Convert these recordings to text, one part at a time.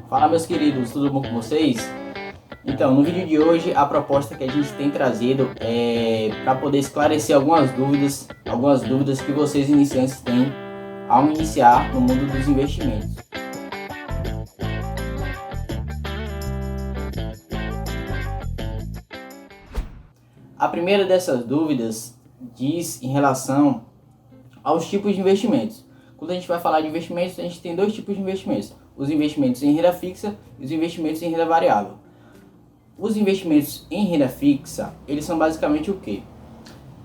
Fala, meus queridos, tudo bom com vocês? Então, no vídeo de hoje, a proposta que a gente tem trazido é para poder esclarecer algumas dúvidas que vocês iniciantes têm ao iniciar no mundo dos investimentos. A primeira dessas dúvidas diz em relação aos tipos de investimentos. Quando a gente vai falar de investimentos, a gente tem dois tipos de investimentos: os investimentos em renda fixa e os investimentos em renda variável. Os investimentos em renda fixa, eles são basicamente o quê?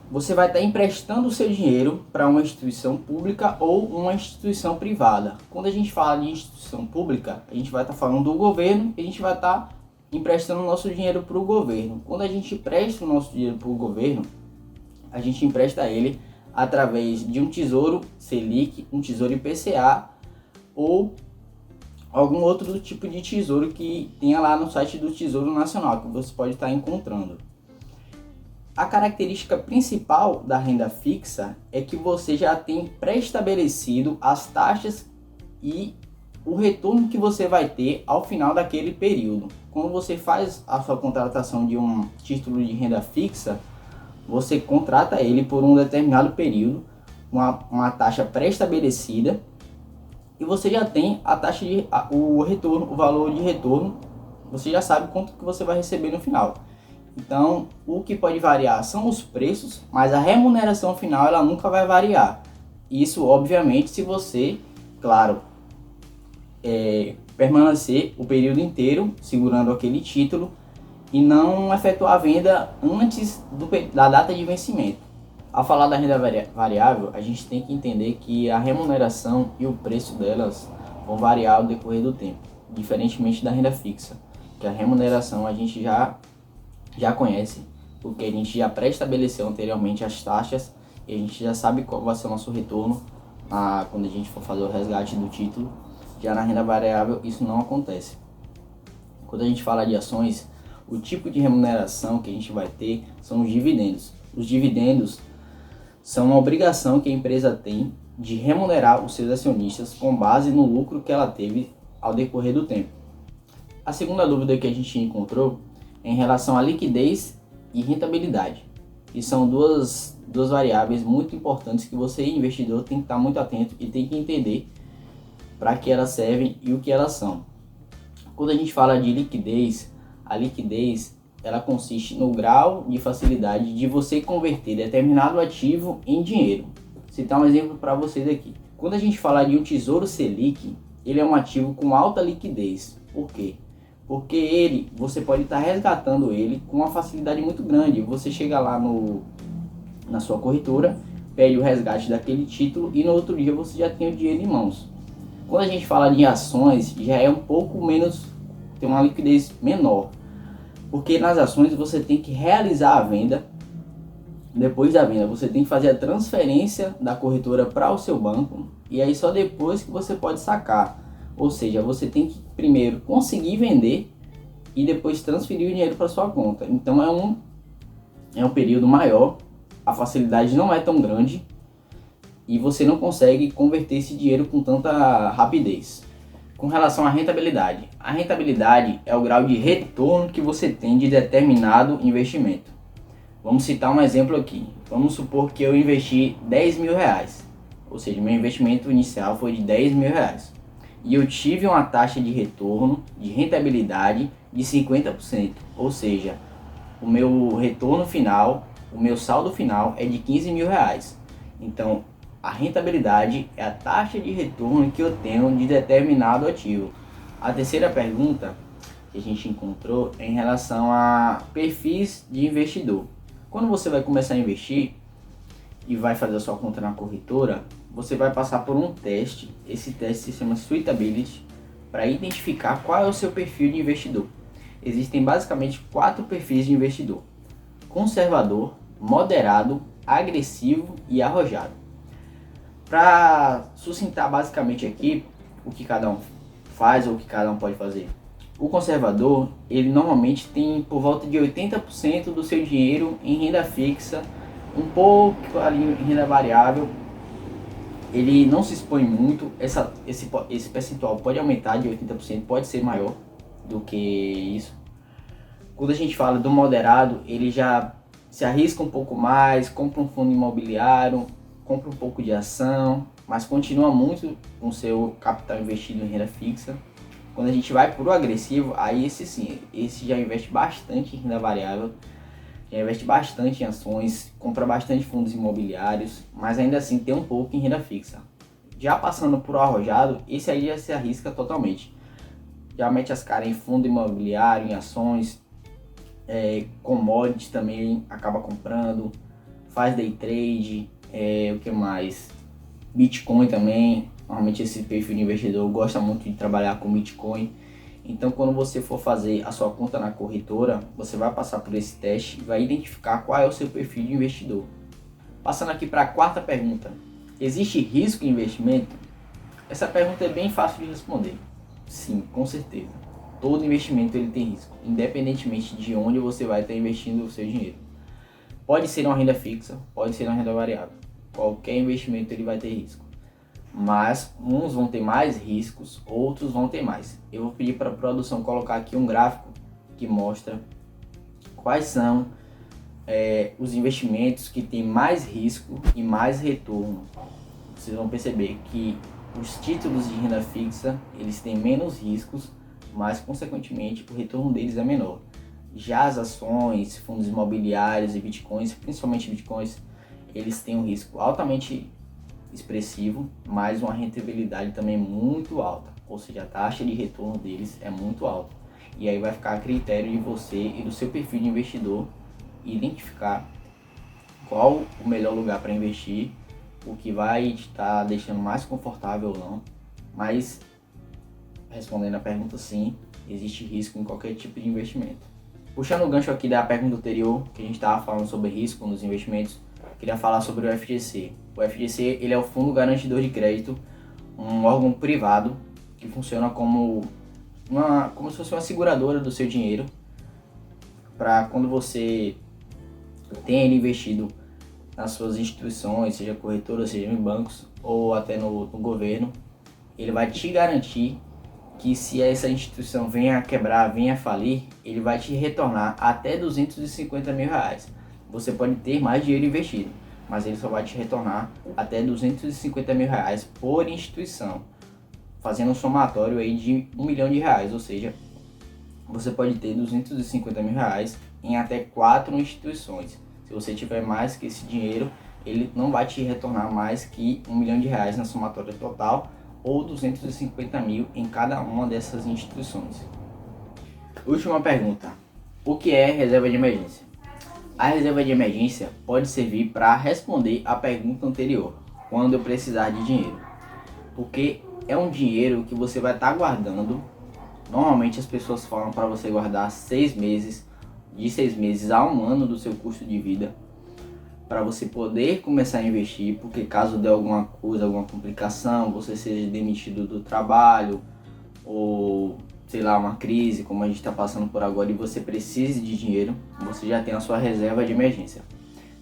Você vai estar emprestando o seu dinheiro para uma instituição pública ou uma instituição privada. Quando a gente fala de instituição pública, a gente vai estar falando do governo e a gente vai estar emprestando o nosso dinheiro para o governo. Quando a gente empresta o nosso dinheiro para o governo, a gente empresta ele através de um tesouro Selic, um tesouro IPCA ou algum outro tipo de tesouro que tenha lá no site do Tesouro Nacional, que você pode estar encontrando. A característica principal da renda fixa é que você já tem pré-estabelecido as taxas e o retorno que você vai ter ao final daquele período. Quando você faz a sua contratação de um título de renda fixa, você contrata ele por um determinado período, uma taxa pré-estabelecida, e você já tem a taxa de o retorno, o valor de retorno, você já sabe quanto que você vai receber no final. Então, o que pode variar são os preços, mas a remuneração final ela nunca vai variar. Isso, obviamente, se você, claro, permanecer o período inteiro segurando aquele título e não efetuar a venda antes da data de vencimento. Ao falar da renda variável, a gente tem que entender que a remuneração e o preço delas vão variar ao decorrer do tempo, diferentemente da renda fixa, que a remuneração a gente já conhece, porque a gente já pré-estabeleceu anteriormente as taxas e a gente já sabe qual vai ser o nosso retorno quando a gente for fazer o resgate do título. Já na renda variável isso não acontece. Quando a gente fala de ações, o tipo de remuneração que a gente vai ter são os dividendos. Os dividendos são uma obrigação que a empresa tem de remunerar os seus acionistas com base no lucro que ela teve ao decorrer do tempo. A segunda dúvida que a gente encontrou é em relação à liquidez e rentabilidade. E são duas variáveis muito importantes que você, investidor, tem que estar muito atento e tem que entender para que elas servem e o que elas são. Quando a gente fala de liquidez, a liquidez ela consiste no grau de facilidade de você converter determinado ativo em dinheiro. Vou citar um exemplo para vocês aqui. Quando a gente fala de um tesouro Selic, ele é um ativo com alta liquidez. Por quê? Porque você pode estar resgatando ele com uma facilidade muito grande. Você chega lá na sua corretora, pede o resgate daquele título e no outro dia você já tem o dinheiro em mãos. Quando a gente fala de ações, já é um pouco menos, tem uma liquidez menor. Porque nas ações você tem que realizar a venda. Depois da venda você tem que fazer a transferência da corretora para o seu banco. E aí só depois que você pode sacar. Ou seja, você tem que primeiro conseguir vender e depois transferir o dinheiro para sua conta. Então é um período maior, a facilidade não é tão grande e você não consegue converter esse dinheiro com tanta rapidez. Com relação à rentabilidade, a rentabilidade é o grau de retorno que você tem de determinado investimento. Vamos citar um exemplo aqui. Vamos supor que eu investi 10 mil reais, ou seja, meu investimento inicial foi de 10 mil reais. E eu tive uma taxa de retorno, de rentabilidade de 50%, ou seja, o meu retorno final, o meu saldo final é de 15 mil reais. Então, a rentabilidade é a taxa de retorno que eu tenho de determinado ativo. A terceira pergunta que a gente encontrou é em relação a perfis de investidor. Quando você vai começar a investir e vai fazer a sua conta na corretora, você vai passar por um teste. Esse teste se chama Suitability, para identificar qual é o seu perfil de investidor. Existem basicamente 4 perfis de investidor: conservador, moderado, agressivo e arrojado. Para sucintar basicamente aqui o que cada um faz ou o que cada um pode fazer. O conservador, ele normalmente tem por volta de 80% do seu dinheiro em renda fixa, um pouco ali em renda variável ele não se expõe muito, esse percentual pode aumentar de 80%, pode ser maior do que isso. Quando a gente fala do moderado, ele já se arrisca um pouco mais, compra um fundo imobiliário, compra um pouco de ação, mas continua muito com seu capital investido em renda fixa. Quando a gente vai para o agressivo, aí esse sim, esse já investe bastante em renda variável, já investe bastante em ações, compra bastante fundos imobiliários, mas ainda assim tem um pouco em renda fixa. Já passando por arrojado, esse aí já se arrisca totalmente. Já mete as caras em fundo imobiliário, em ações, commodities também acaba comprando, faz day trade, o que mais? Bitcoin também. Normalmente esse perfil de investidor gosta muito de trabalhar com Bitcoin. Então quando você for fazer a sua conta na corretora, você vai passar por esse teste e vai identificar qual é o seu perfil de investidor. Passando aqui para a quarta pergunta. Existe risco em investimento? Essa pergunta é bem fácil de responder. Sim, com certeza. Todo investimento ele tem risco, independentemente de onde você vai estar investindo o seu dinheiro. Pode ser uma renda fixa, pode ser uma renda variável. Qualquer investimento ele vai ter risco. Mas uns vão ter mais riscos, outros vão ter mais. Eu vou pedir para a produção colocar aqui um gráfico que mostra quais são os investimentos que têm mais risco e mais retorno. Vocês vão perceber que os títulos de renda fixa eles têm menos riscos, mas consequentemente o retorno deles é menor. Já as ações, fundos imobiliários e bitcoins, principalmente bitcoins, eles têm um risco altamente expressivo, mas uma rentabilidade também muito alta, ou seja, a taxa de retorno deles é muito alta. E aí vai ficar a critério de você e do seu perfil de investidor identificar qual o melhor lugar para investir, o que vai estar deixando mais confortável ou não. Mas respondendo a pergunta, sim, existe risco em qualquer tipo de investimento. Puxando o gancho aqui da pergunta anterior, que a gente estava falando sobre risco nos investimentos, queria falar sobre o FGC. O FGC ele é o Fundo Garantidor de Crédito, um órgão privado que funciona como se fosse uma seguradora do seu dinheiro, para quando você tem ele investido nas suas instituições, seja corretora, seja em bancos ou até no governo, ele vai te garantir que se essa instituição venha a quebrar, venha a falir, ele vai te retornar até R$250 mil. Você pode ter mais dinheiro investido, mas ele só vai te retornar até R$250 mil por instituição, fazendo um somatório aí de R$1 milhão, ou seja, você pode ter R$250 mil em até 4 instituições. Se você tiver mais que esse dinheiro, ele não vai te retornar mais que R$1 milhão na somatória total, ou 250 mil em cada uma dessas instituições. Última pergunta. O que é reserva de emergência? A reserva de emergência pode servir para responder a pergunta anterior, quando eu precisar de dinheiro. Porque é um dinheiro que você vai estar guardando. Normalmente as pessoas falam para você guardar 6 meses, de 6 meses a 1 ano do seu custo de vida, para você poder começar a investir, porque caso dê alguma coisa, alguma complicação, você seja demitido do trabalho, ou sei lá, uma crise como a gente está passando por agora e você precise de dinheiro, você já tem a sua reserva de emergência.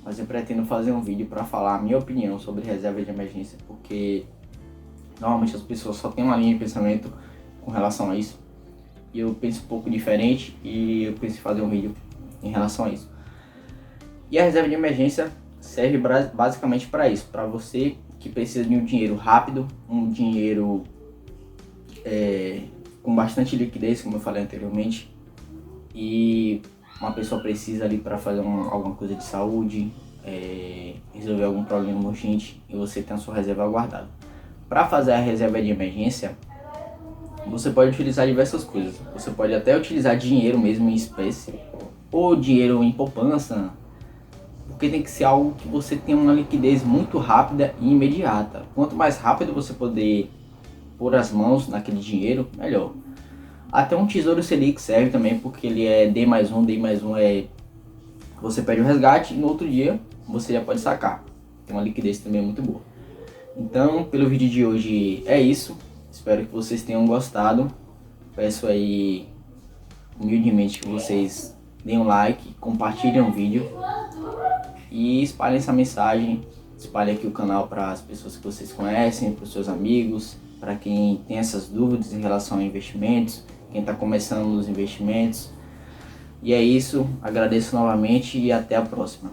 Mas eu pretendo fazer um vídeo para falar a minha opinião sobre reserva de emergência, porque normalmente as pessoas só têm uma linha de pensamento com relação a isso, e eu penso um pouco diferente e eu penso em fazer um vídeo em relação a isso. E a reserva de emergência serve basicamente para isso, para você que precisa de um dinheiro rápido, um dinheiro com bastante liquidez, como eu falei anteriormente, e uma pessoa precisa ali para fazer alguma coisa de saúde, resolver algum problema urgente, e você tem a sua reserva guardada. Para fazer a reserva de emergência, você pode utilizar diversas coisas. Você pode até utilizar dinheiro mesmo em espécie, ou dinheiro em poupança, porque tem que ser algo que você tenha uma liquidez muito rápida e imediata. Quanto mais rápido você poder pôr as mãos naquele dinheiro, melhor. Até um Tesouro Selic serve também, porque ele é D+1, D+1 é... Você pede o resgate e no outro dia você já pode sacar. Tem uma liquidez também muito boa. Então, pelo vídeo de hoje é isso. Espero que vocês tenham gostado. Peço aí humildemente que vocês deem um like, compartilhem o vídeo e espalhem essa mensagem espalhe aqui o canal para as pessoas que vocês conhecem, para os seus amigos, para quem tem essas dúvidas em relação a investimentos, quem está começando nos investimentos. E é isso, agradeço novamente e até a próxima.